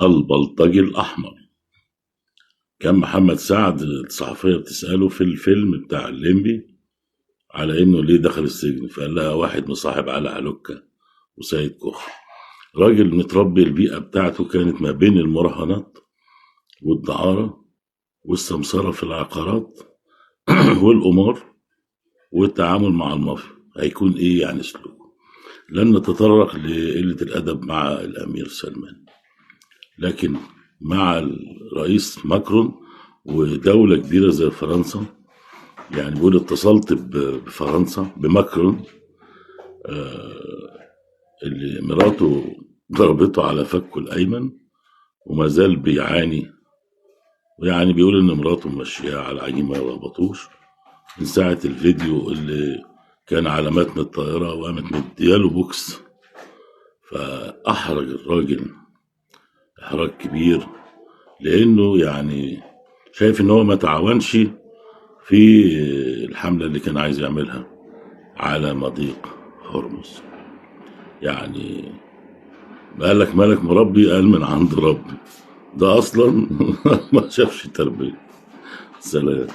البلطجي الأحمر. كان محمد سعد الصحفية بتسأله في الفيلم بتاع الليمبي على إنه ليه دخل السجن، فقال لها واحد مصاحب علي علوكة وسيد كخ. راجل متربي، البيئة بتاعته كانت ما بين المراهنات والدعارة والسمسرة في العقارات والقمار والتعامل مع المافيا. هيكون إيه يعني سلوكه؟ لن نتطرق لقلة الأدب مع الأمير سلمان، لكن مع الرئيس ماكرون ودولة كبيرة زي فرنسا، يعني بيقول اتصلت بفرنسا بماكرون اللي مراته ضربته على فكه الأيمن وما زال بيعاني، ويعني بيقول إن مراته ماشية على عجين ما يربطوش من ساعة الفيديو اللي كان على متن الطائرة وقامت مدياله بوكس. فأحرج الراجل إحراج كبير، لأنه يعني شايف إن هو ما تعاونش في الحملة اللي كان عايز يعملها على مضيق هرمز. يعني قال لك مالك مربي؟ قال من عند ربي، ده أصلا ما شافش تربية. سلام.